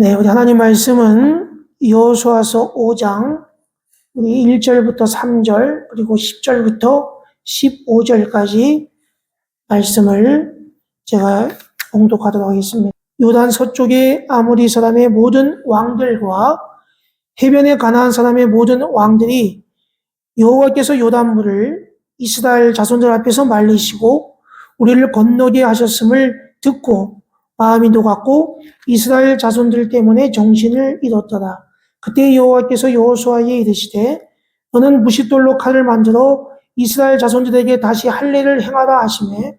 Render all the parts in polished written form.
네, 우리 하나님 말씀은 여호수아서 5장 우리 1절부터 3절 그리고 10절부터 15절까지 말씀을 제가 봉독하도록 하겠습니다. 요단 서쪽의 아모리 사람의 모든 왕들과 해변의 가나안 사람의 모든 왕들이 여호와께서 요단물을 이스라엘 자손들 앞에서 말리시고 우리를 건너게 하셨음을 듣고 마음이 녹았고 이스라엘 자손들 때문에 정신을 잃었더라. 그때 여호와께서 여호수아에게 이르시되 너는 무싯돌로 칼을 만들어 이스라엘 자손들에게 다시 할례를 행하라 하시매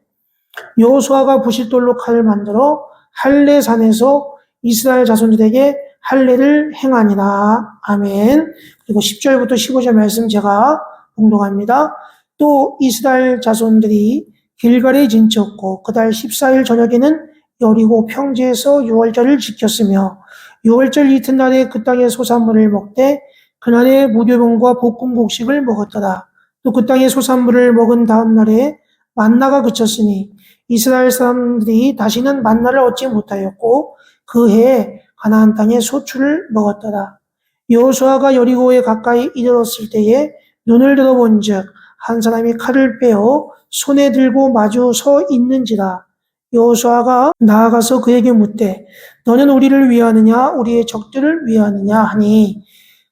여호수아가 무싯돌로 칼을 만들어 할례산에서 이스라엘 자손들에게 할례를 행하니라. 아멘. 그리고 10절부터 15절 말씀 제가 봉독합니다. 또 이스라엘 자손들이 길갈에 진쳤고 그달 14일 저녁에는 여리고 평지에서 유월절을 지켰으며 유월절 이튿날에 그 땅의 소산물을 먹되 그날에 무교병과 볶음 곡식을 먹었더라. 또 그 땅의 소산물을 먹은 다음 날에 만나가 그쳤으니 이스라엘 사람들이 다시는 만나를 얻지 못하였고 그 해에 가나안 땅의 소출을 먹었더라. 여호수아가 여리고에 가까이 이르렀을 때에 눈을 들어본즉 한 사람이 칼을 빼어 손에 들고 마주 서 있는지라. 여호수아가 나아가서 그에게 묻되 너는 우리를 위하느냐 우리의 적들을 위하느냐 하니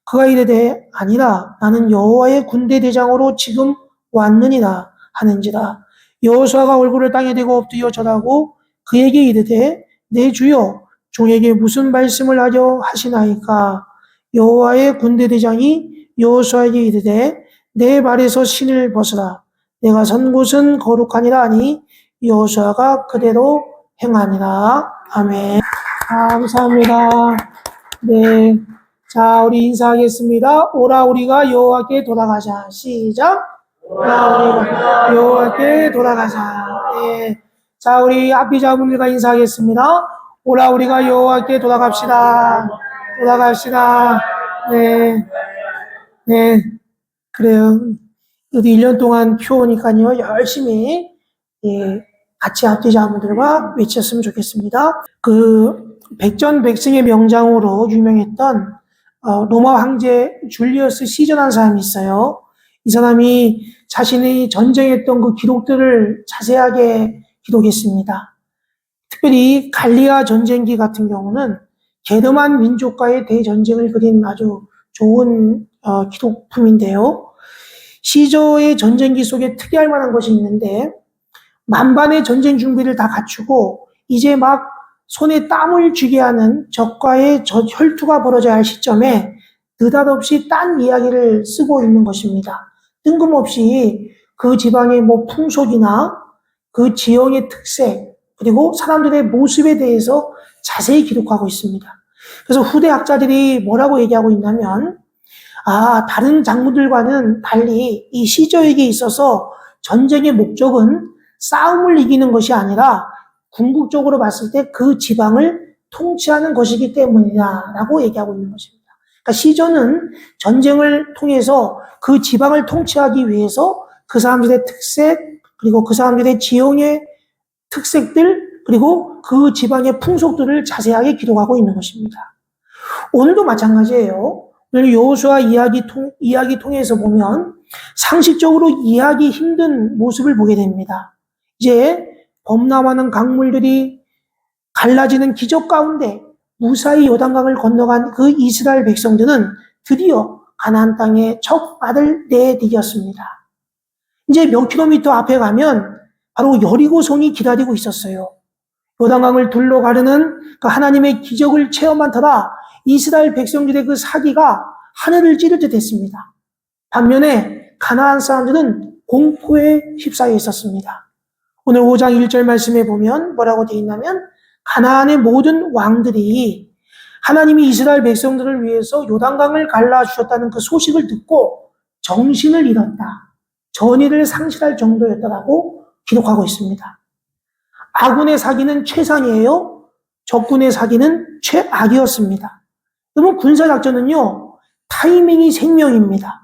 그가 이르되 아니라 나는 여호와의 군대 대장으로 지금 왔느니라 하는지라. 여호수아가 얼굴을 땅에 대고 엎드려 절하고 그에게 이르되 내 주여 종에게 무슨 말씀을 하려 하시나이까. 여호와의 군대 대장이 여호수아에게 이르되 내 발에서 신을 벗으라. 내가 선 곳은 거룩하니라 하니 여호수아가 그대로 행하니라. 아멘. 감사합니다. 네, 자 우리 인사하겠습니다. 오라 우리가 여호와께 돌아가자. 시작. 오라 우리가 여호와께 돌아가자. 네, 자 우리 앞비자분들과 인사하겠습니다. 오라 우리가 여호와께 돌아갑시다. 돌아갑시다. 네, 네, 그래요. 우리 1년 동안 표오니까요 열심히 같이 앞뒤자분들과 외쳤으면 좋겠습니다. 그 백전백승의 명장으로 유명했던 로마 황제 줄리어스 시저라는 사람이 있어요. 이 사람이 자신이 전쟁했던 그 기록들을 자세하게 기록했습니다. 특별히 갈리아 전쟁기 같은 경우는 게르만 민족과의 대전쟁을 그린 아주 좋은 기록품인데요. 시저의 전쟁기 속에 특이할 만한 것이 있는데 만반의 전쟁 준비를 다 갖추고 이제 막 손에 땀을 쥐게 하는 적과의 혈투가 벌어져야 할 시점에 느닷없이 딴 이야기를 쓰고 있는 것입니다. 뜬금없이 그 지방의 풍속이나 그 지형의 특색 그리고 사람들의 모습에 대해서 자세히 기록하고 있습니다. 그래서 후대 학자들이 뭐라고 얘기하고 있냐면 다른 장군들과는 달리 이 시저에게 있어서 전쟁의 목적은 싸움을 이기는 것이 아니라 궁극적으로 봤을 때 그 지방을 통치하는 것이기 때문이다라고 얘기하고 있는 것입니다. 그러니까 시저는 전쟁을 통해서 그 지방을 통치하기 위해서 그 사람들의 특색 그리고 그 사람들의 지형의 특색들 그리고 그 지방의 풍속들을 자세하게 기록하고 있는 것입니다. 오늘도 마찬가지예요. 오늘 여호수아 이야기 통해서 보면 상식적으로 이해하기 힘든 모습을 보게 됩니다. 이제 범람하는 강물들이 갈라지는 기적 가운데 무사히 요단강을 건너간 그 이스라엘 백성들은 드디어 가나안 땅에 첫 발을 내디뎠습니다. 이제 몇 킬로미터 앞에 가면 바로 여리고성이 기다리고 있었어요. 요단강을 둘러 가르는 그 하나님의 기적을 체험한 터라 이스라엘 백성들의 그 사기가 하늘을 찌를 듯 했습니다. 반면에 가나안 사람들은 공포에 휩싸여 있었습니다. 오늘 5장 1절 말씀에 보면 뭐라고 되어 있냐면 가나안의 모든 왕들이 하나님이 이스라엘 백성들을 위해서 요단강을 갈라주셨다는 그 소식을 듣고 정신을 잃었다. 전의를 상실할 정도였다라고 기록하고 있습니다. 아군의 사기는 최상이에요. 적군의 사기는 최악이었습니다. 그러면 군사작전은요 타이밍이 생명입니다.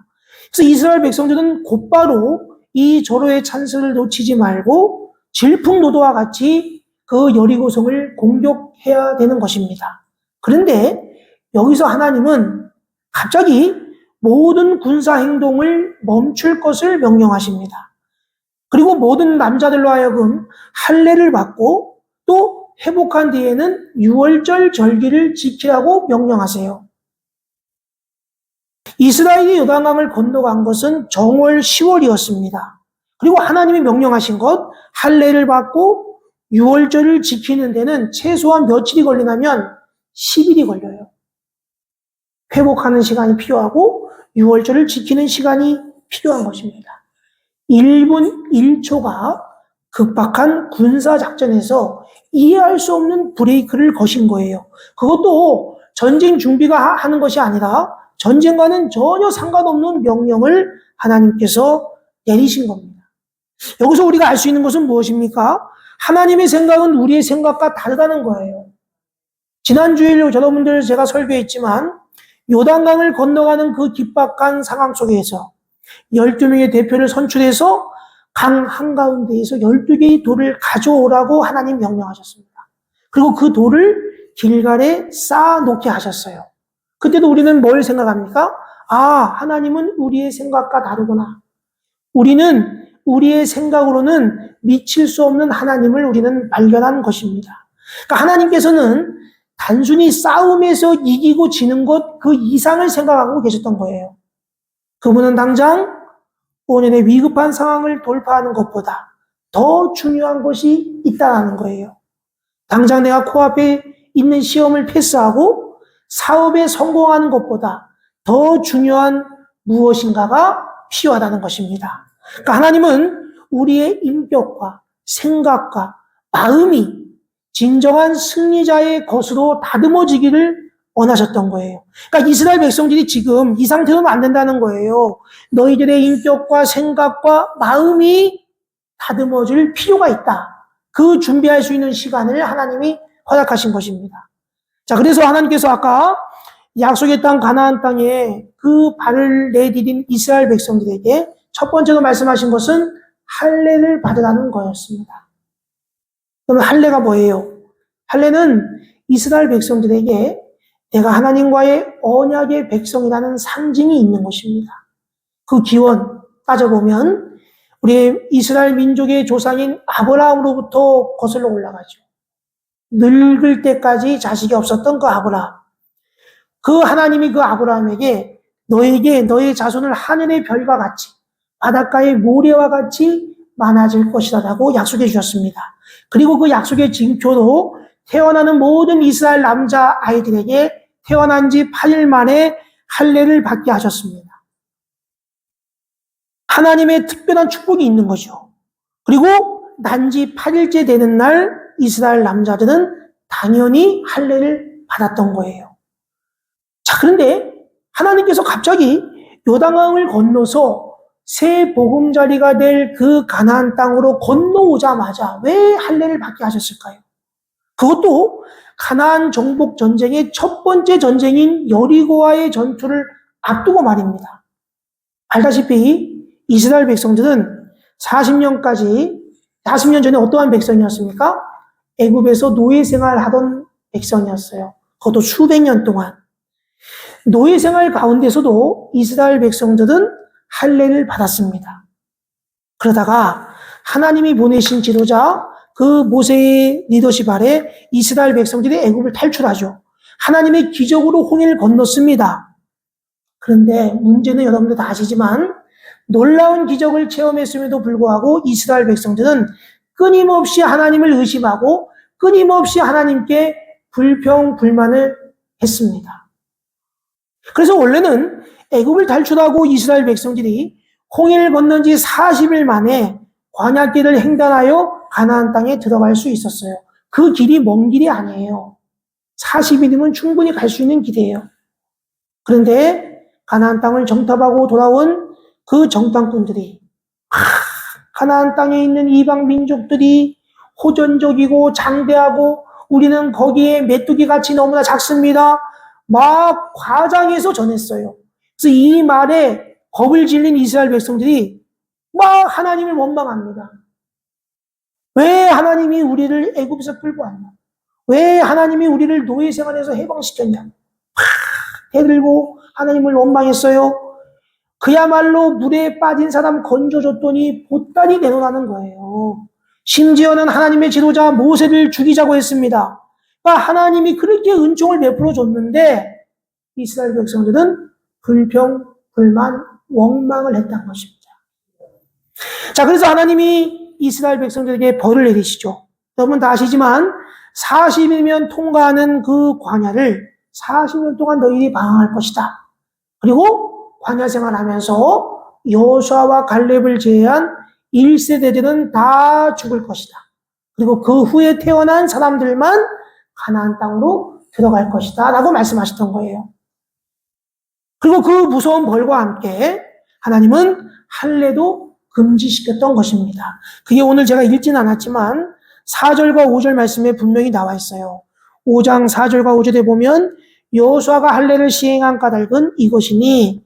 그래서 이스라엘 백성들은 곧바로 이 절호의 찬스를 놓치지 말고 질풍노도와 같이 그 여리고성을 공격해야 되는 것입니다. 그런데 여기서 하나님은 갑자기 모든 군사 행동을 멈출 것을 명령하십니다. 그리고 모든 남자들로 하여금 할례를 받고 또 회복한 뒤에는 유월절 절기를 지키라고 명령하세요. 이스라엘이 요단강을 건너간 것은 정월 10월이었습니다. 그리고 하나님이 명령하신 것, 할례를 받고 유월절을 지키는 데는 최소한 며칠이 걸리냐면 10일이 걸려요. 회복하는 시간이 필요하고 유월절을 지키는 시간이 필요한 것입니다. 1분 1초가 급박한 군사작전에서 이해할 수 없는 브레이크를 거신 거예요. 그것도 전쟁 준비가 하는 것이 아니라 전쟁과는 전혀 상관없는 명령을 하나님께서 내리신 겁니다. 여기서 우리가 알 수 있는 것은 무엇입니까? 하나님의 생각은 우리의 생각과 다르다는 거예요. 지난주일 여러분들 제가 설교했지만 요단강을 건너가는 그 긴박한 상황 속에서 12명의 대표를 선출해서 강 한가운데에서 12개의 돌을 가져오라고 하나님 명령하셨습니다. 그리고 그 돌을 길갈에 쌓아놓게 하셨어요. 그때도 우리는 뭘 생각합니까? 아, 하나님은 우리의 생각과 다르구나. 우리는 우리의 생각으로는 미칠 수 없는 하나님을 우리는 발견한 것입니다. 그러니까 하나님께서는 단순히 싸움에서 이기고 지는 것 그 이상을 생각하고 계셨던 거예요. 그분은 당장 본인의 위급한 상황을 돌파하는 것보다 더 중요한 것이 있다는 거예요. 당장 내가 코앞에 있는 시험을 패스하고 사업에 성공하는 것보다 더 중요한 무엇인가가 필요하다는 것입니다. 그러니까 하나님은 우리의 인격과 생각과 마음이 진정한 승리자의 것으로 다듬어지기를 원하셨던 거예요. 그러니까 이스라엘 백성들이 지금 이 상태로는 안 된다는 거예요. 너희들의 인격과 생각과 마음이 다듬어질 필요가 있다. 그 준비할 수 있는 시간을 하나님이 허락하신 것입니다. 자, 그래서 하나님께서 아까 약속의 땅 가나안 땅에 그 발을 내디딘 이스라엘 백성들에게 첫 번째로 말씀하신 것은 할례를 받으라는 거였습니다. 그럼 할례가 뭐예요? 할례는 이스라엘 백성들에게 내가 하나님과의 언약의 백성이라는 상징이 있는 것입니다. 그 기원 따져보면 우리 이스라엘 민족의 조상인 아브라함으로부터 거슬러 올라가죠. 늙을 때까지 자식이 없었던 그 아브라함. 그 하나님이 그 아브라함에게 너에게 너의 자손을 하늘의 별과 같이 바닷가의 모래와 같이 많아질 것이라고 약속해 주셨습니다. 그리고 그 약속의 징표로 태어나는 모든 이스라엘 남자 아이들에게 태어난 지 8일 만에 할례를 받게 하셨습니다. 하나님의 특별한 축복이 있는 거죠. 그리고 난지 8일째 되는 날 이스라엘 남자들은 당연히 할례를 받았던 거예요. 자, 그런데 하나님께서 갑자기 요단강을 건너서 새 보금자리가 될 그 가나안 땅으로 건너오자마자 왜 할례를 받게 하셨을까요? 그것도 가나안 정복 전쟁의 첫 번째 전쟁인 여리고와의 전투를 앞두고 말입니다. 알다시피 이스라엘 백성들은 40년 전에 어떠한 백성이었습니까? 애굽에서 노예 생활하던 백성이었어요. 그것도 수백 년 동안. 노예 생활 가운데서도 이스라엘 백성들은 할례를 받았습니다. 그러다가 하나님이 보내신 지도자 그 모세의 리더십 아래 이스라엘 백성들이 애굽을 탈출하죠. 하나님의 기적으로 홍해를 건넜습니다. 그런데 문제는 여러분들 다 아시지만 놀라운 기적을 체험했음에도 불구하고 이스라엘 백성들은 끊임없이 하나님을 의심하고 끊임없이 하나님께 불평불만을 했습니다. 그래서 원래는 애굽을 탈출하고 이스라엘 백성들이 홍해를 건넌 지 40일 만에 광야길을 횡단하여 가나안 땅에 들어갈 수 있었어요. 그 길이 먼 길이 아니에요. 40일이면 충분히 갈 수 있는 길이에요. 그런데 가나안 땅을 정탐하고 돌아온 그 정탐꾼들이 가나안 땅에 있는 이방 민족들이 호전적이고 장대하고 우리는 거기에 메뚜기 같이 너무나 작습니다. 막 과장해서 전했어요. 그래서 이 말에 겁을 질린 이스라엘 백성들이 막 하나님을 원망합니다. 왜 하나님이 우리를 애굽에서 끌고 왔나? 왜 하나님이 우리를 노예 생활에서 해방시켰냐? 대들고 하나님을 원망했어요. 그야말로 물에 빠진 사람 건져줬더니 보따리 내놓으라는 거예요. 심지어는 하나님의 지도자 모세를 죽이자고 했습니다. 그러니까 하나님이 그렇게 은총을 베풀어 줬는데 이스라엘 백성들은 불평, 불만, 원망을 했다는 것입니다. 자, 그래서 하나님이 이스라엘 백성들에게 벌을 내리시죠. 여러분 다 아시지만 40일이면 통과하는 그 광야를 40년 동안 너희들이 방황할 것이다. 그리고 광야 생활하면서 여호수아와 갈렙을 제외한 1세대들은 다 죽을 것이다. 그리고 그 후에 태어난 사람들만 가나안 땅으로 들어갈 것이다 라고 말씀하셨던 거예요. 그리고 그 무서운 벌과 함께 하나님은 할례도 금지시켰던 것입니다. 그게 오늘 제가 읽지는 않았지만 4절과 5절 말씀에 분명히 나와 있어요. 5장 4절과 5절에 보면 여호수아가 할례를 시행한 까닭은 이것이니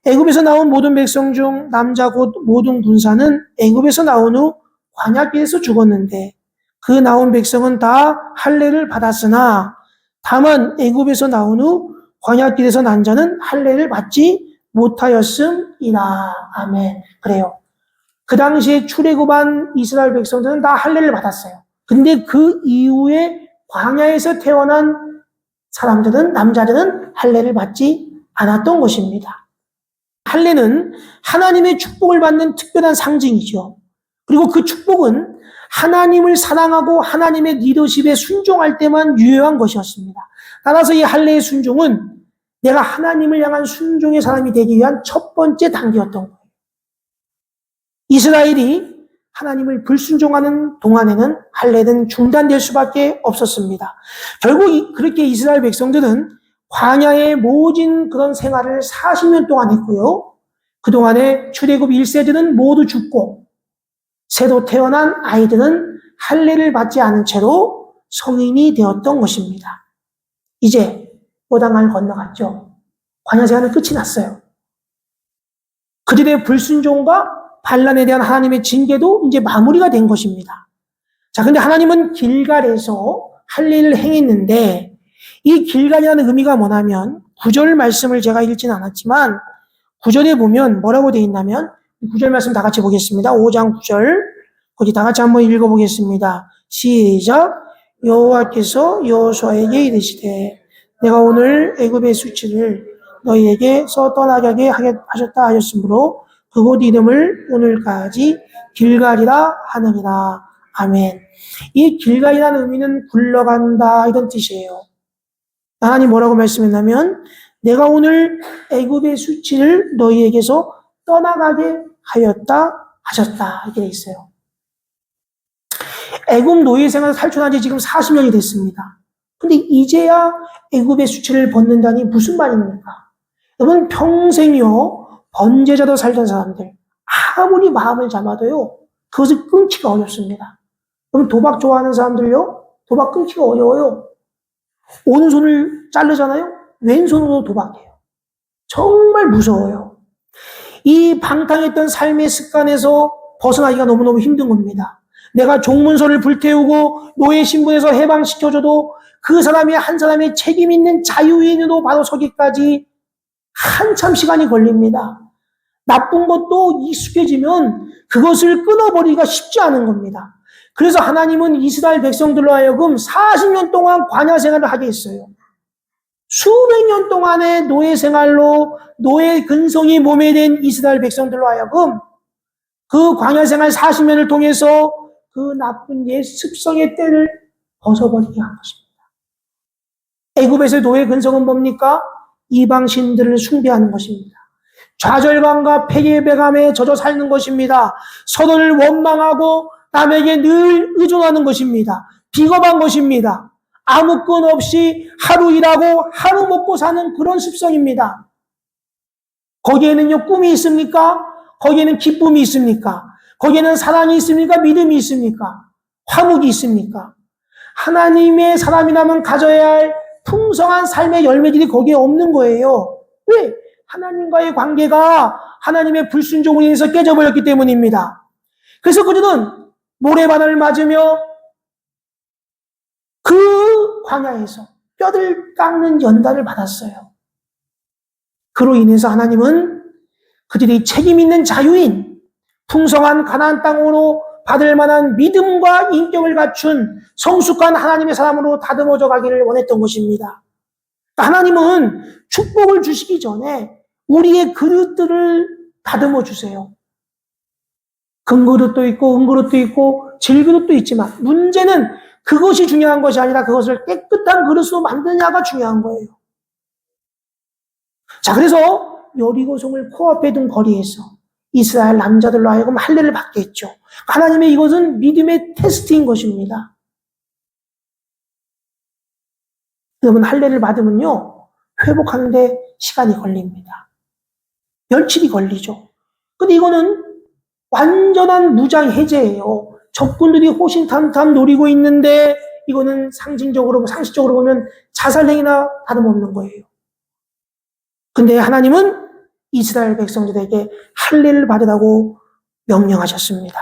애굽에서 나온 모든 백성 중 남자 곧 모든 군사는 애굽에서 나온 후 광야길에서 죽었는데 그 나온 백성은 다 할례를 받았으나 다만 애굽에서 나온 후 광야길에서 난 자는 할례를 받지 못하였음이라. 아멘. 그래요. 그 당시에 출애굽한 이스라엘 백성들은 다 할례를 받았어요. 근데 그 이후에 광야에서 태어난 사람들은, 남자들은 할례를 받지 않았던 것입니다. 할례는 하나님의 축복을 받는 특별한 상징이죠. 그리고 그 축복은 하나님을 사랑하고 하나님의 리더십에 순종할 때만 유효한 것이었습니다. 따라서 이 할례의 순종은 내가 하나님을 향한 순종의 사람이 되기 위한 첫 번째 단계였던 거예요. 이스라엘이 하나님을 불순종하는 동안에는 할례는 중단될 수밖에 없었습니다. 결국 그렇게 이스라엘 백성들은 광야의 모진 그런 생활을 40년 동안 했고요. 그동안에 출애굽 1세들은 모두 죽고 새로 태어난 아이들은 할례를 받지 않은 채로 성인이 되었던 것입니다. 이제 요단강을 건너갔죠. 광야 생활은 끝이 났어요. 그들의 불순종과 반란에 대한 하나님의 징계도 이제 마무리가 된 것입니다. 자, 근데 하나님은 길갈에서 할례를 행했는데 이 길갈이라는 의미가 뭐냐면 9절 말씀을 제가 읽지는 않았지만 9절에 보면 뭐라고 되어 있냐면 9절 말씀 다 같이 보겠습니다. 5장 9절 거기 다 같이 한번 읽어보겠습니다. 시작. 여호와께서 여호수아에게 이르시되 내가 오늘 애굽의 수치를 너희에게서 떠나게 하게 하셨다 하셨으므로 그곳 이름을 오늘까지 길갈이라 하느니라. 아멘. 이 길갈이라는 의미는 굴러간다 이런 뜻이에요. 하나님 뭐라고 말씀했냐면 내가 오늘 애굽의 수치를 너희에게서 떠나가게 하였다 하셨다 이렇게 돼 있어요. 애굽 노예 생활 탈출한 지 지금 40년이 됐습니다. 근데 이제야 애굽의 수치를 벗는다니 무슨 말입니까? 여러분 평생이요 번제자로 살던 사람들 아무리 마음을 잡아도요 그것을 끊기가 어렵습니다. 그럼 도박 좋아하는 사람들요 도박 끊기가 어려워요. 오른손을 자르잖아요. 왼손으로 도박해요. 정말 무서워요. 이 방탕했던 삶의 습관에서 벗어나기가 너무너무 힘든 겁니다. 내가 종문서를 불태우고 노예 신분에서 해방시켜줘도 그 사람이 한 사람의 책임 있는 자유인으로 바로 서기까지 한참 시간이 걸립니다. 나쁜 것도 익숙해지면 그것을 끊어버리기가 쉽지 않은 겁니다. 그래서 하나님은 이스라엘 백성들로 하여금 40년 동안 광야 생활을 하게 했어요. 수백 년 동안의 노예 생활로 노예 근성이 몸에 된 이스라엘 백성들로 하여금 그 광야 생활 40년을 통해서 그 나쁜 옛 습성의 때를 벗어버리게 한 것입니다. 애굽에서의 노예 근성은 뭡니까? 이방신들을 숭배하는 것입니다. 좌절감과 패배감에 젖어 살는 것입니다. 서로를 원망하고 남에게 늘 의존하는 것입니다. 비겁한 것입니다. 아무 끈 없이 하루 일하고 하루 먹고 사는 그런 습성입니다. 거기에는요 꿈이 있습니까? 거기에는 기쁨이 있습니까? 거기에는 사랑이 있습니까? 믿음이 있습니까? 화목이 있습니까? 하나님의 사람이라면 가져야 할 풍성한 삶의 열매들이 거기에 없는 거예요. 왜? 하나님과의 관계가 하나님의 불순종으로 인해서 깨져버렸기 때문입니다. 그래서 그들은 모래바다를 맞으며 그 광야에서 뼈를 깎는 연단을 받았어요. 그로 인해서 하나님은 그들이 책임 있는 자유인 풍성한 가나안 땅으로 받을 만한 믿음과 인격을 갖춘 성숙한 하나님의 사람으로 다듬어져 가기를 원했던 것입니다. 하나님은 축복을 주시기 전에 우리의 그릇들을 다듬어 주세요. 금그릇도 있고 은그릇도 있고 질그릇도 있지만 문제는 그것이 중요한 것이 아니라 그것을 깨끗한 그릇으로 만드냐가 중요한 거예요. 자, 그래서 여리고성을 코앞에 둔 거리에서 이스라엘 남자들로 하여금 할례를 받게 했죠. 하나님의 이것은 믿음의 테스트인 것입니다. 여러분, 할례를 받으면요, 회복하는데 시간이 걸립니다. 며칠이 걸리죠. 근데 이거는 완전한 무장 해제예요. 적군들이 호신탐탐 노리고 있는데 이거는 상징적으로, 상식적으로 보면 자살행위나 다름없는 거예요. 근데 하나님은 이스라엘 백성들에게 할례를 받으라고 명령하셨습니다.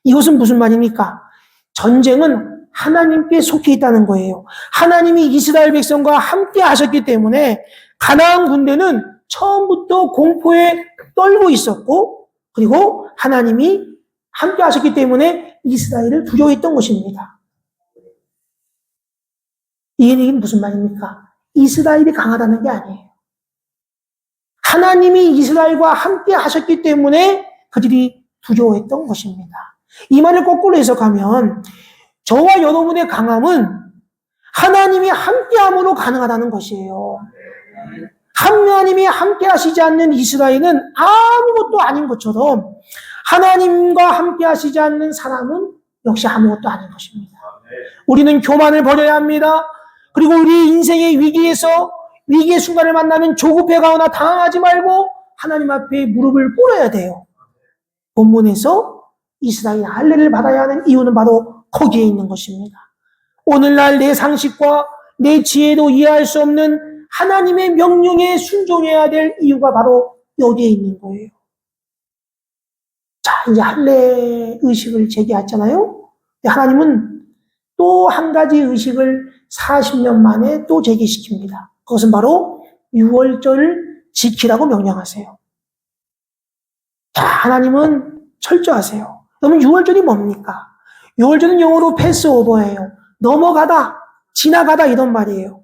이것은 무슨 말입니까? 전쟁은 하나님께 속해 있다는 거예요. 하나님이 이스라엘 백성과 함께 하셨기 때문에 가나안 군대는 처음부터 공포에 떨고 있었고, 그리고 하나님이 함께 하셨기 때문에 이스라엘을 두려워했던 것입니다. 이 얘기는 무슨 말입니까? 이스라엘이 강하다는 게 아니에요. 하나님이 이스라엘과 함께 하셨기 때문에 그들이 두려워했던 것입니다. 이 말을 거꾸로 해석하면 저와 여러분의 강함은 하나님이 함께함으로 가능하다는 것이에요. 하나님이 함께 하시지 않는 이스라엘은 아무것도 아닌 것처럼 하나님과 함께 하시지 않는 사람은 역시 아무것도 아닌 것입니다. 우리는 교만을 버려야 합니다. 그리고 우리 인생의 위기의 순간을 만나면 조급해가거나 당황하지 말고 하나님 앞에 무릎을 꿇어야 돼요. 본문에서 이스라엘 할례를 받아야 하는 이유는 바로 거기에 있는 것입니다. 오늘날 내 상식과 내 지혜도 이해할 수 없는 하나님의 명령에 순종해야 될 이유가 바로 여기에 있는 거예요. 자, 이제 할례 의식을 제기했잖아요. 하나님은 또 한 가지 의식을 40년 만에 또 제기시킵니다. 그것은 바로 6월절을 지키라고 명령하세요. 자, 하나님은 철저하세요. 그러면 6월절이 뭡니까? 6월절은 영어로 패스오버예요. 넘어가다, 지나가다 이런 말이에요.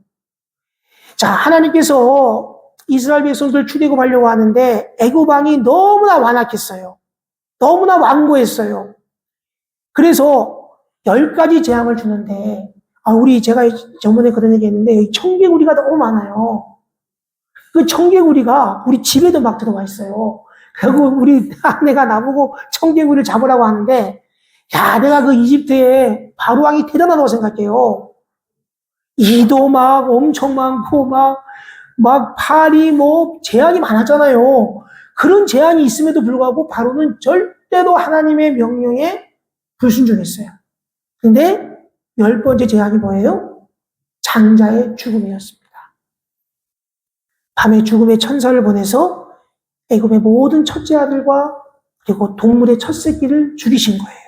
자, 하나님께서 이스라엘 백성들 출애굽하려고 하는데 애굽 왕이 너무나 완악했어요. 너무나 완고했어요. 그래서 10가지 재앙을 주는데 제가 저번에 그런 얘기 했는데 여기 청개구리가 너무 많아요. 그 청개구리가 우리 집에도 막 들어와 있어요. 결국 우리 아내가 나보고 청개구리를 잡으라고 하는데 야, 내가 그 이집트의 바로 왕이 대단하다고 생각해요. 이도 막 엄청 많고 막 팔이 재앙이 많았잖아요. 그런 재앙이 있음에도 불구하고 바로는 절대로 하나님의 명령에 불순종했어요. 근데 10번째 재앙이 뭐예요? 장자의 죽음이었습니다. 밤에 죽음의 천사를 보내서 애굽의 모든 첫째 아들과 그리고 동물의 첫 새끼를 죽이신 거예요.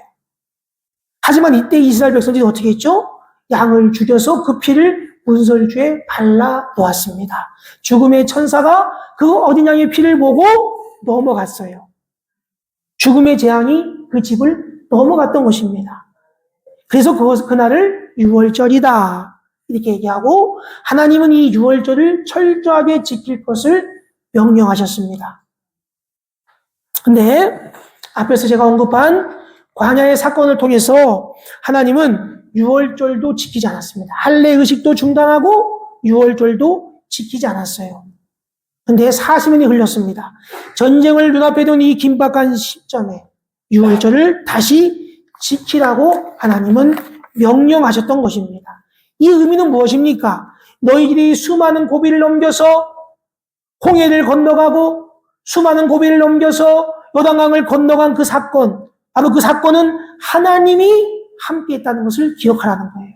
하지만 이때 이스라엘 백성들이 어떻게 했죠? 양을 죽여서 그 피를 문설주에 발라 놓았습니다. 죽음의 천사가 그 어린 양의 피를 보고 넘어갔어요. 죽음의 재앙이 그 집을 넘어갔던 것입니다. 그래서 그날을 6월절이다 이렇게 얘기하고 하나님은 이 6월절을 철저하게 지킬 것을 명령하셨습니다. 근데 앞에서 제가 언급한 광야의 사건을 통해서 하나님은 6월절도 지키지 않았습니다. 할례 의식도 중단하고 6월절도 지키지 않았어요. 근데 40년이 흘렀습니다. 전쟁을 눈앞에 둔 이 긴박한 시점에 6월절을 다시 지키라고 하나님은 명령하셨던 것입니다. 이 의미는 무엇입니까? 너희들이 수많은 고비를 넘겨서 홍해를 건너가고 수많은 고비를 넘겨서 요단강을 건너간 그 사건, 바로 그 사건은 하나님이 함께했다는 것을 기억하라는 거예요.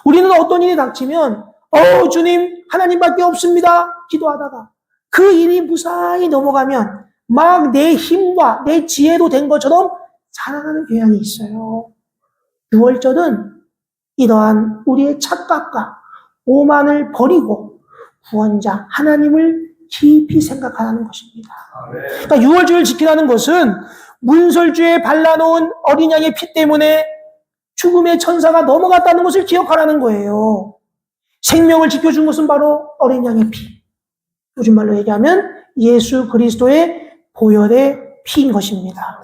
우리는 어떤 일이 닥치면 주님 하나님밖에 없습니다 기도하다가 그 일이 무사히 넘어가면 막 내 힘과 내 지혜로 된 것처럼 살아가는 경향이 있어요. 6월절은 이러한 우리의 착각과 오만을 버리고 구원자 하나님을 깊이 생각하라는 것입니다. 그러니까 유월절을 지키라는 것은 문설주에 발라놓은 어린 양의 피 때문에 죽음의 천사가 넘어갔다는 것을 기억하라는 거예요. 생명을 지켜준 것은 바로 어린 양의 피. 요즘 말로 얘기하면 예수 그리스도의 보혈의 피인 것입니다.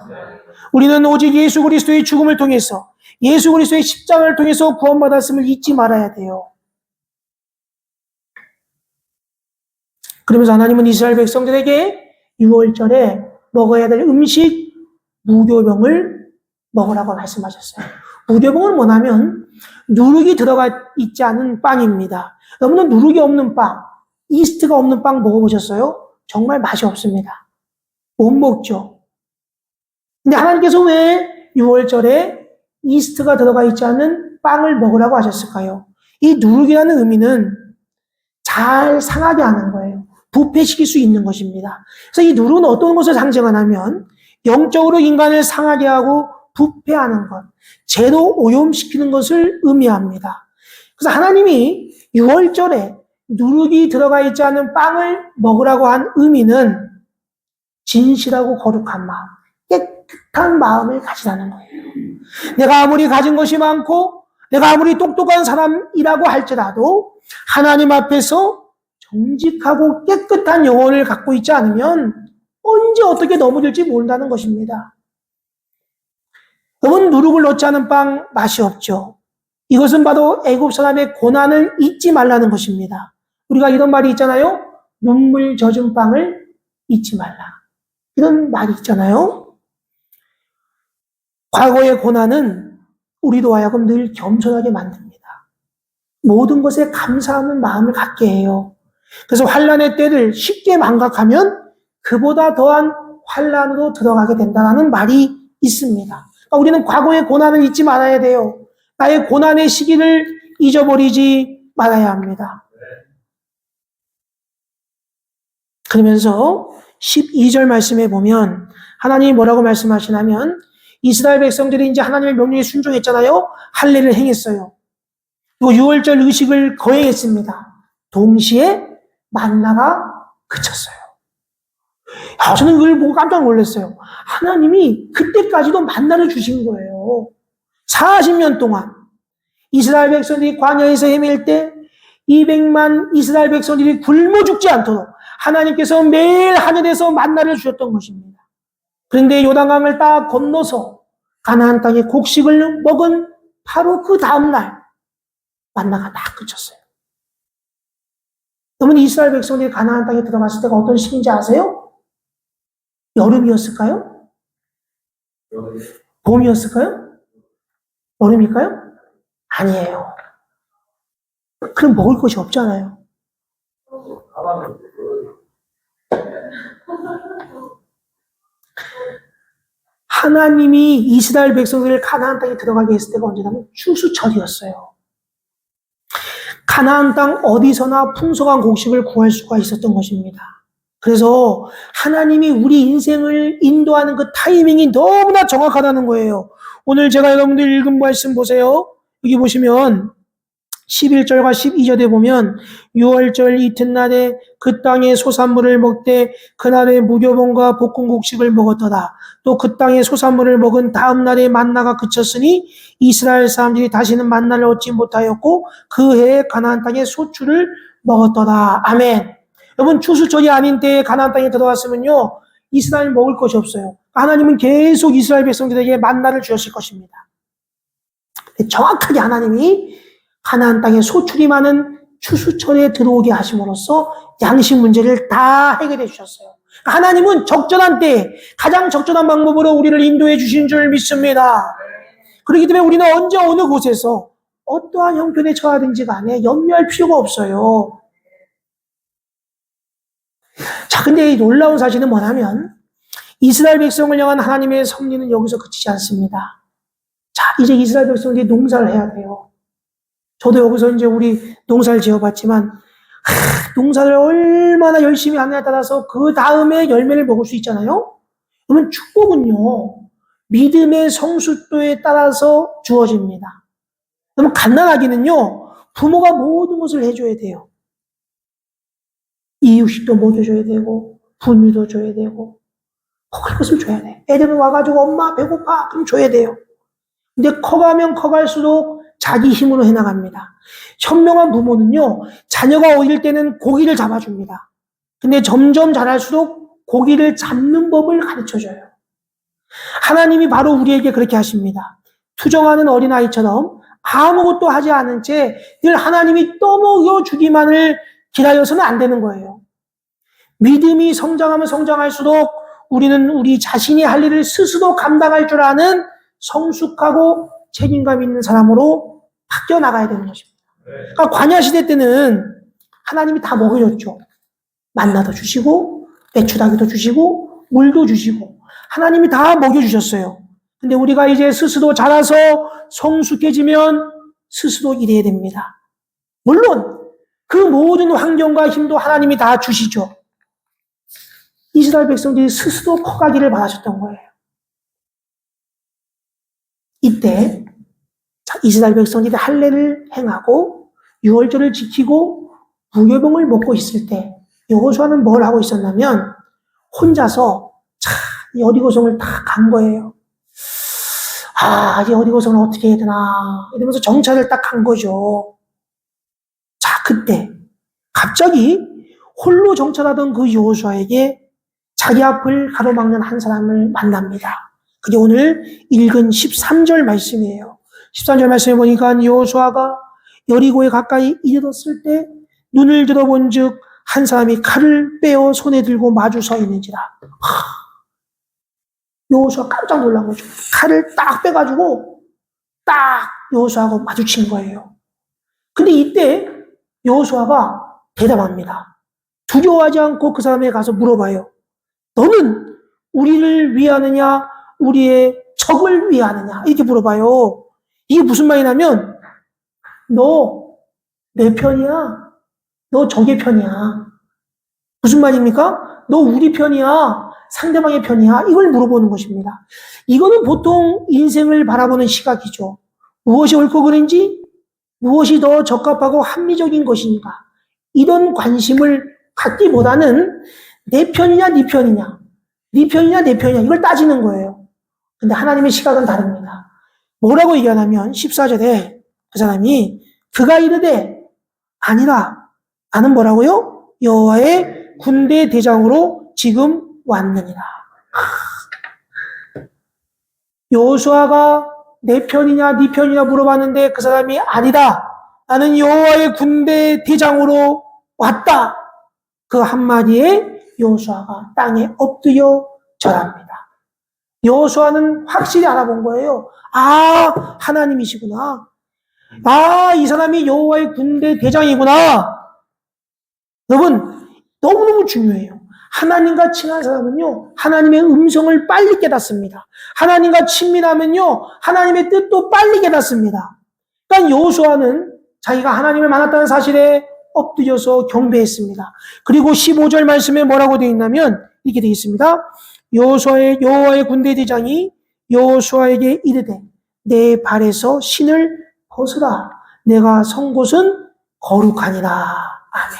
우리는 오직 예수 그리스도의 죽음을 통해서 예수 그리스도의 십자가를 통해서 구원받았음을 잊지 말아야 돼요. 그러면서 하나님은 이스라엘 백성들에게 유월절에 먹어야 될 음식 무교병을 먹으라고 말씀하셨어요. 무교병은 뭐냐면 누룩이 들어가 있지 않은 빵입니다. 여러분은 누룩이 없는 빵, 이스트가 없는 빵 먹어보셨어요? 정말 맛이 없습니다. 못 먹죠. 근데 하나님께서 왜 유월절에 이스트가 들어가 있지 않은 빵을 먹으라고 하셨을까요? 이 누룩이라는 의미는 잘 상하게 하는 거예요. 부패시킬 수 있는 것입니다. 그래서 이 누룩은 어떤 것을 상징하냐면 영적으로 인간을 상하게 하고 부패하는 것, 죄로 오염시키는 것을 의미합니다. 그래서 하나님이 유월절에 누룩이 들어가 있지 않은 빵을 먹으라고 한 의미는 진실하고 거룩한 마음, 깨끗한 마음을 가지라는 거예요. 내가 아무리 가진 것이 많고 내가 아무리 똑똑한 사람이라고 할지라도 하나님 앞에서 정직하고 깨끗한 영혼을 갖고 있지 않으면 언제 어떻게 넘어질지 모른다는 것입니다. 여러분, 누룩을 넣지 않은 빵 맛이 없죠. 이것은 바로 애굽 사람의 고난을 잊지 말라는 것입니다. 우리가 이런 말이 있잖아요. 눈물 젖은 빵을 잊지 말라. 이런 말이 있잖아요. 과거의 고난은 우리도 하여금 늘 겸손하게 만듭니다. 모든 것에 감사하는 마음을 갖게 해요. 그래서 환난의 때를 쉽게 망각하면 그보다 더한 환난으로 들어가게 된다는 말이 있습니다. 그러니까 우리는 과거의 고난을 잊지 말아야 돼요. 나의 고난의 시기를 잊어버리지 말아야 합니다. 그러면서 12절 말씀에 보면 하나님이 뭐라고 말씀하시냐면 이스라엘 백성들이 이제 하나님의 명령에 순종했잖아요. 할례를 행했어요. 그리고 유월절 의식을 거행했습니다. 동시에 만나가 그쳤어요. 저는 그걸 보고 깜짝 놀랐어요. 하나님이 그때까지도 만나를 주신 거예요. 40년 동안 이스라엘 백성들이 광야에서 헤맬 때 200만 이스라엘 백성들이 굶어 죽지 않도록 하나님께서 매일 하늘에서 만나를 주셨던 것입니다. 그런데 요단강을 딱 건너서 가나안 땅에 곡식을 먹은 바로 그 다음날 만나가 다 그쳤어요. 여러분, 이스라엘 백성들이 가나안 땅에 들어갔을 때가 어떤 시기인지 아세요? 여름이었을까요? 봄이었을까요? 여름일까요? 아니에요. 그럼 먹을 것이 없잖아요. 하나님이 이스라엘 백성들을 가나안 땅에 들어가게 했을 때가 언제냐면 추수철이었어요. 가나안 땅 어디서나 풍성한 곡식을 구할 수가 있었던 것입니다. 그래서 하나님이 우리 인생을 인도하는 그 타이밍이 너무나 정확하다는 거예요. 오늘 제가 여러분들 읽은 말씀 보세요. 여기 보시면 11절과 12절에 보면 유월절 이튿날에 그 땅의 소산물을 먹되 그날에 무교봉과 볶은 곡식을 먹었더라. 또 그 땅의 소산물을 먹은 다음 날에 만나가 그쳤으니 이스라엘 사람들이 다시는 만나를 얻지 못하였고 그 해에 가나안 땅의 소출을 먹었더라. 아멘. 여러분, 추수철이 아닌 때에 가나안 땅에 들어갔으면요 이스라엘 먹을 것이 없어요. 하나님은 계속 이스라엘 백성들에게 만나를 주셨을 것입니다. 정확하게 하나님이 가나안 땅에 소출이 많은 추수철에 들어오게 하심으로써 양식 문제를 다 해결해 주셨어요. 하나님은 적절한 때에 가장 적절한 방법으로 우리를 인도해 주신 줄 믿습니다. 그렇기 때문에 우리는 언제 어느 곳에서 어떠한 형편에 처하든지 간에 염려할 필요가 없어요. 자, 근데 이 놀라운 사실은 뭐냐면 이스라엘 백성을 향한 하나님의 섭리는 여기서 그치지 않습니다. 자, 이제 이스라엘 백성들이 농사를 해야 돼요. 저도 여기서 이제 우리 농사를 지어봤지만 농사를 얼마나 열심히 하느냐에 따라서 그 다음에 열매를 먹을 수 있잖아요. 그러면 축복은요 믿음의 성숙도에 따라서 주어집니다. 그러면 갓난아기는요, 부모가 모든 것을 해줘야 돼요. 이유식도 먹여줘야 되고, 분유도 줘야 되고, 먹을 것을 줘야 돼. 애들은 와가지고 엄마 배고파 그럼 줘야 돼요. 근데 커가면 커갈수록 자기 힘으로 해나갑니다. 현명한 부모는요, 자녀가 어릴 때는 고기를 잡아줍니다. 근데 점점 자랄수록 고기를 잡는 법을 가르쳐줘요. 하나님이 바로 우리에게 그렇게 하십니다. 투정하는 어린아이처럼 아무것도 하지 않은 채 늘 하나님이 떠먹여 주기만을 기다려서는 안 되는 거예요. 믿음이 성장하면 성장할수록 우리는 우리 자신이 할 일을 스스로 감당할 줄 아는 성숙하고 책임감 있는 사람으로 바뀌어 나가야 되는 것입니다. 그러니까 광야 시대 때는 하나님이 다 먹여줬죠. 만나도 주시고 배추다귀도 주시고 물도 주시고 하나님이 다 먹여주셨어요. 근데 우리가 이제 스스로 자라서 성숙해지면 스스로 일해야 됩니다. 물론 그 모든 환경과 힘도 하나님이 다 주시죠. 이스라엘 백성들이 스스로 커가기를 바라셨던 거예요. 이때 이스라엘 백성들이 할례를 행하고 유월절을 지키고 무교병을 먹고 있을 때 여호수아는 뭘 하고 있었냐면 혼자서 여리고성을 다 간 거예요. 아, 이 여리고성을 어떻게 해야 되나 이러면서 정찰을 딱 간 거죠. 자, 그때 갑자기 홀로 정찰하던 그 여호수아에게 자기 앞을 가로막는 한 사람을 만납니다. 그게 오늘 읽은 13절 말씀이에요. 13절 말씀에 보니까 여호수아가 여리고에 가까이 이르렀을 때 눈을 들어본 즉 한 사람이 칼을 빼어 손에 들고 마주 서 있는지라. 여호수아 깜짝 놀란 거죠. 칼을 딱 빼가지고 딱 여호수아하고 마주친 거예요. 근데 이때 여호수아가 대답합니다. 두려워하지 않고 그 사람에게 가서 물어봐요. 너는 우리를 위하느냐 우리의 적을 위하느냐 이렇게 물어봐요. 이게 무슨 말이냐면 너 내 편이야? 너 적의 편이야? 무슨 말입니까? 너 우리 편이야? 상대방의 편이야? 이걸 물어보는 것입니다. 이거는 보통 인생을 바라보는 시각이죠. 무엇이 옳고 그른지, 무엇이 더 적합하고 합리적인 것인가, 이런 관심을 갖기보다는 내 편이냐 네 편이냐, 네 편이냐 내 편이냐 이걸 따지는 거예요. 근데 하나님의 시각은 다릅니다. 뭐라고 얘기하냐면 14절에 그 사람이 그가 이르되 아니라 나는 뭐라고요? 여호와의 군대 대장으로 지금 왔느니라. 여호수아가 내 편이냐 네 편이냐 물어봤는데 그 사람이 아니다. 나는 여호와의 군대 대장으로 왔다. 그 한마디에 여호수아가 땅에 엎드려 절합니다. 여호수아는 확실히 알아본 거예요. 아, 하나님이시구나. 아, 이 사람이 여호와의 군대 대장이구나. 여러분, 너무너무 중요해요. 하나님과 친한 사람은요, 하나님의 음성을 빨리 깨닫습니다. 하나님과 친밀하면요, 하나님의 뜻도 빨리 깨닫습니다. 그러니까 여호수아는 자기가 하나님을 만났다는 사실에 엎드려서 경배했습니다. 그리고 15절 말씀에 뭐라고 되어 있냐면 이렇게 되어 있습니다. 여호와의 군대 대장이 여호수아에게 이르되 내 발에서 신을 벗으라. 내가 선 곳은 거룩하니라. 아멘.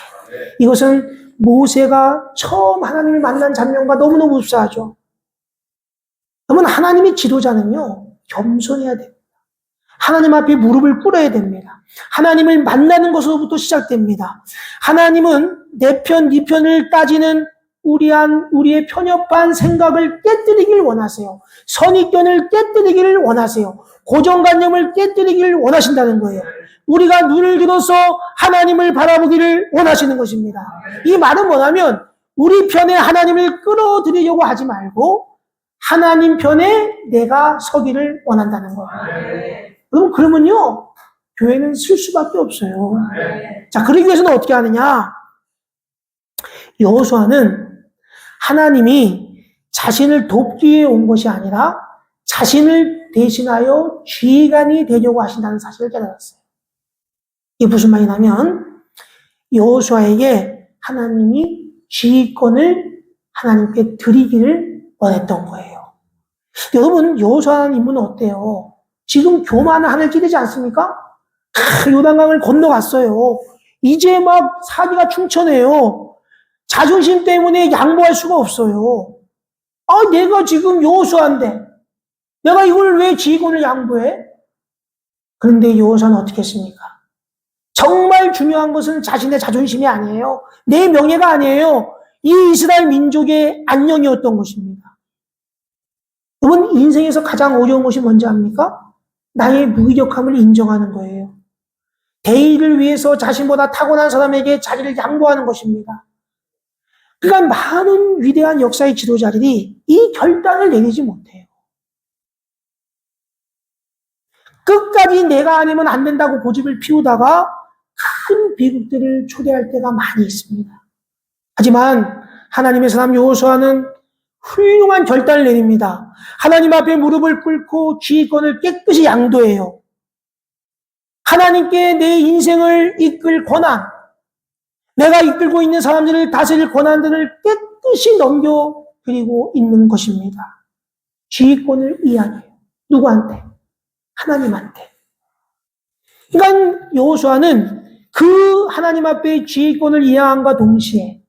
이것은 모세가 처음 하나님을 만난 장면과 너무너무 흡사하죠. 그러면 하나님의 지도자는요, 겸손해야 됩니다. 하나님 앞에 무릎을 꿇어야 됩니다. 하나님을 만나는 것으로부터 시작됩니다. 하나님은 내 편, 네 편을 따지는 우리의 편협한 생각을 깨뜨리길 원하세요. 선입견을 깨뜨리기를 원하세요. 고정관념을 깨뜨리기를 원하신다는 거예요. 우리가 눈을 들어서 하나님을 바라보기를 원하시는 것입니다. 이 말은 뭐냐면 우리 편에 하나님을 끌어들이려고 하지 말고 하나님 편에 내가 서기를 원한다는 거예요. 그러면요, 교회는 쓸 수밖에 없어요. 자, 그러기 위해서는 어떻게 하느냐? 여호수아는 하나님이 자신을 돕기 위해 온 것이 아니라 자신을 대신하여 지휘관이 되려고 하신다는 사실을 깨달았어요. 이게 무슨 말이냐면 여호수아에게 하나님이 지휘권을 하나님께 드리기를 원했던 거예요. 여러분, 여호수아라는 인물은 어때요? 지금 교만을 하늘 찌르지 않습니까? 요단강을 건너갔어요. 이제 막 사기가 충천해요. 자존심 때문에 양보할 수가 없어요. 내가 지금 여호수아인데 내가 이걸 왜 지휘권을 양보해? 그런데 여호수아는 어떻게 했습니까? 정말 중요한 것은 자신의 자존심이 아니에요. 내 명예가 아니에요. 이 이스라엘 민족의 안녕이었던 것입니다. 여러분, 인생에서 가장 어려운 것이 뭔지 압니까? 나의 무기력함을 인정하는 거예요. 대의를 위해서 자신보다 타고난 사람에게 자리를 양보하는 것입니다. 그러니까 많은 위대한 역사의 지도자들이 이 결단을 내리지 못해요. 끝까지 내가 아니면 안 된다고 고집을 피우다가 큰 비극들을 초래할 때가 많이 있습니다. 하지만 하나님의 사람 여호수아는 훌륭한 결단을 내립니다. 하나님 앞에 무릎을 꿇고 지휘권을 깨끗이 양도해요. 하나님께 내 인생을 이끌 권한, 내가 이끌고 있는 사람들을 다스릴 권한들을 깨끗이 넘겨드리고 있는 것입니다. 지휘권을 이양해요. 누구한테? 하나님한테. 그러니까 여호수아는 그 하나님 앞에 지휘권을 이양함과 동시에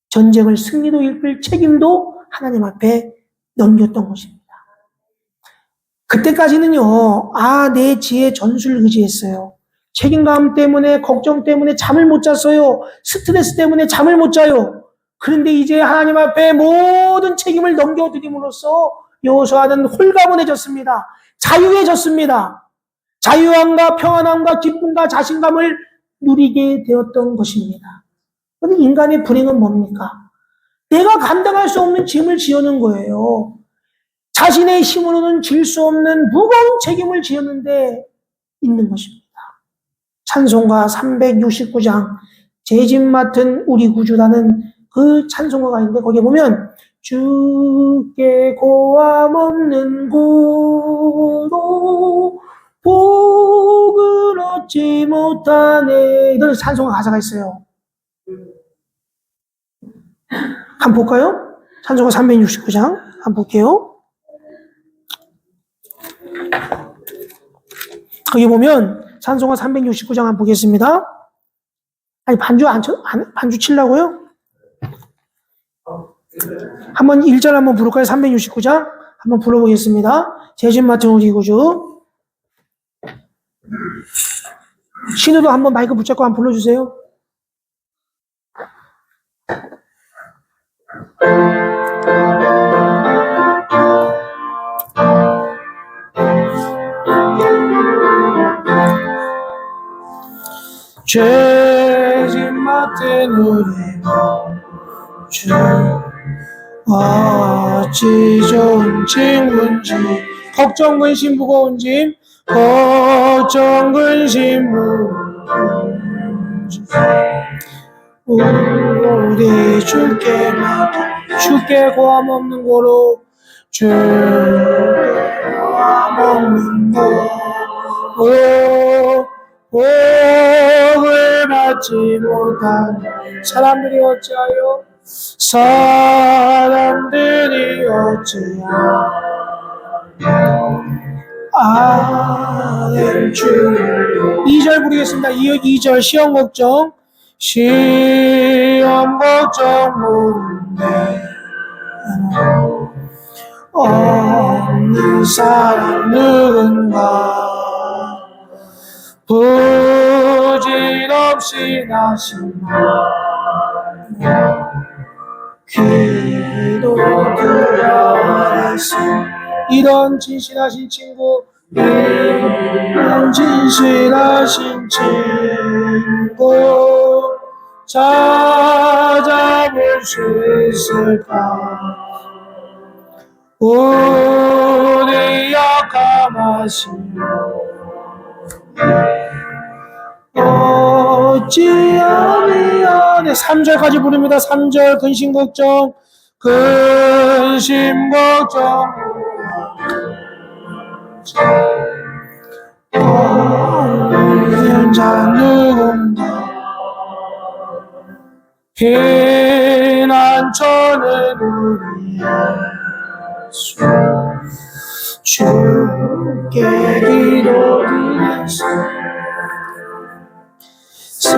전쟁을 승리로 이끌 책임도 하나님 앞에 넘겼던 것입니다. 그때까지는요, 내 지혜 전술을 의지했어요. 책임감 때문에, 걱정 때문에 잠을 못 잤어요. 스트레스 때문에 잠을 못 자요. 그런데 이제 하나님 앞에 모든 책임을 넘겨드림으로써 여호수아는 홀가분해졌습니다. 자유해졌습니다. 자유함과 평안함과 기쁨과 자신감을 누리게 되었던 것입니다. 그런데 인간의 불행은 뭡니까? 내가 감당할 수 없는 짐을 지어는 거예요. 자신의 힘으로는 질 수 없는 무거운 책임을 지었는데 있는 것입니다. 찬송가 369장 제 집 맡은 우리 구주라는 그 찬송가가 있는데 거기에 보면 주께 고함 없는 고로 복을 얻지 못하네 이런 찬송가 가사가 있어요. 한번 볼까요? 찬송가 369장 한번 볼게요. 거기 보면 찬송가 369장 한번 보겠습니다. 반주 치려고요? 한번 1절 한번 부를까요? 369장 한번 불러보겠습니다. 제 집 맡은 우리 구주. 신우도 한번 마이크 붙잡고 한번 불러주세요. 죄짐 맡은 우리 주 어찌 좋은 짐인지 걱정 근심 무거운 짐 걱정 근심 무거운 짐 우리 주께 주께 고함 없는 고로 주께 고함 없는 고로 복을 받지 못한 사람들이 어찌하여 아멘 주 2절 부르겠습니다. 2절 시험 걱정 모르네 없는 사람 누군가 부질없이 나신 기도드려야지 이런 진실하신 친구 이런 진실하신 친구 찾아볼 수 있을까 우리 약함하시오 어찌하면 3절까지 부릅니다. 3절 근심 걱정 없는 자 누군가 피난처는 우리 예수 주께 기도드렸소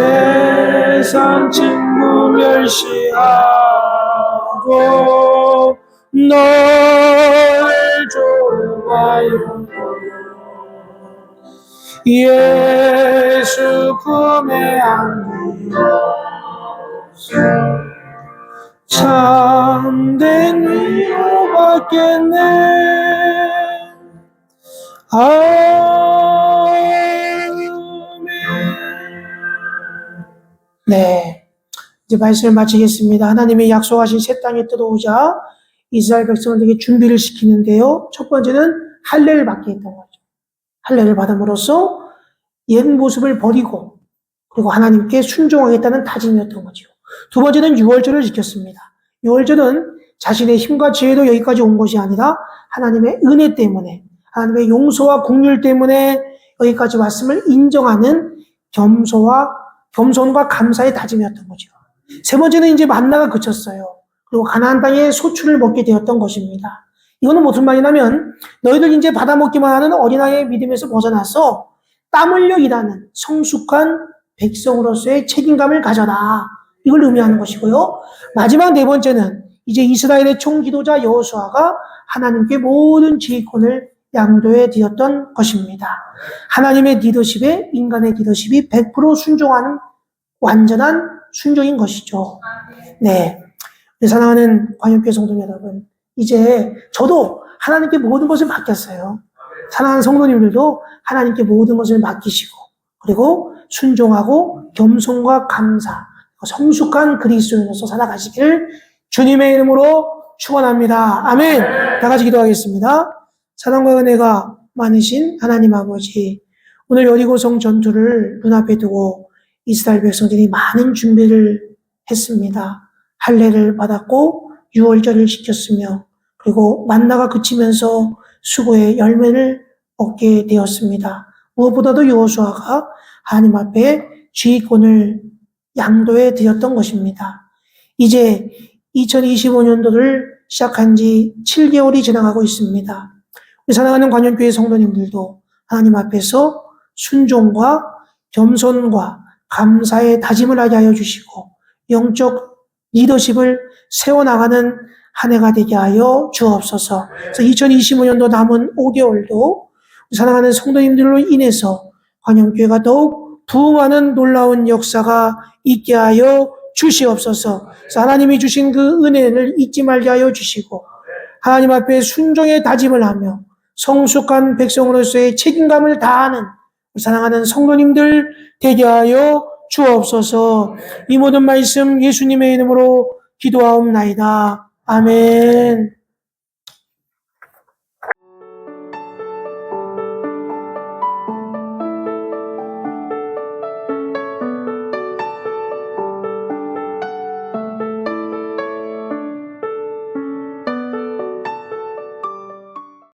세상 친구 멸시하고 너를 좋아하여 예수 품에 안기어 참된 위로받겠네. 아멘. 네, 이제 말씀을 마치겠습니다. 하나님이 약속하신 새 땅에 들어오자 이스라엘 백성들에게 준비를 시키는데요. 첫 번째는 할례를 받게 했던 거죠. 할례를 받음으로써 옛 모습을 버리고 그리고 하나님께 순종하겠다는 다짐이었던 거죠. 두 번째는 유월절을 지켰습니다. 유월절은 자신의 힘과 지혜로 여기까지 온 것이 아니라 하나님의 은혜 때문에, 하나님의 용서와 긍휼 때문에 여기까지 왔음을 인정하는 겸손과 감사의 다짐이었던 거죠. 세 번째는 이제 만나가 그쳤어요. 그리고 가나안 땅에 소출을 먹게 되었던 것입니다. 이거는 무슨 말이냐면 너희들 이제 받아먹기만 하는 어린아이의 믿음에서 벗어나서 땀 흘려 일하는 성숙한 백성으로서의 책임감을 가져라. 이걸 의미하는 것이고요. 마지막 네 번째는 이제 이스라엘의 총지도자 여호수아가 하나님께 모든 지휘권을 양도해 드렸던 것입니다. 하나님의 리더십에 인간의 리더십이 100% 순종하는 완전한 순종인 것이죠. 네, 사랑하는 관용교회 성도 여러분, 이제 저도 하나님께 모든 것을 맡겼어요. 사랑하는 성도님들도 하나님께 모든 것을 맡기시고 그리고 순종하고 겸손과 감사, 성숙한 그리스도인으로서 살아가시기를 주님의 이름으로 축원합니다. 아멘. 다 같이 기도하겠습니다. 사랑과 은혜가 많으신 하나님 아버지, 오늘 여리고성 전투를 눈앞에 두고 이스라엘 백성들이 많은 준비를 했습니다. 할례를 받았고 유월절을 지켰으며 그리고 만나가 그치면서 수고의 열매를 얻게 되었습니다. 무엇보다도 여호수아가 하나님 앞에 지휘권을 양도해 드렸던 것입니다. 이제 2025년도를 시작한 지 7개월이 지나가고 있습니다. 우리 사랑하는 관용교회 성도님들도 하나님 앞에서 순종과 겸손과 감사의 다짐을 하게 하여 주시고 영적 리더십을 세워나가는 한 해가 되게 하여 주옵소서. 그래서 2025년도 남은 5개월도 사랑하는 성도님들로 인해서 관용교회가 더욱 부흥하는 놀라운 역사가 있게 하여 주시옵소서. 하나님이 주신 그 은혜를 잊지 말게 하여 주시고 하나님 앞에 순종의 다짐을 하며 성숙한 백성으로서의 책임감을 다하는 사랑하는 성도님들 되게 하여 주옵소서. 이 모든 말씀 예수님의 이름으로 기도하옵나이다. 아멘.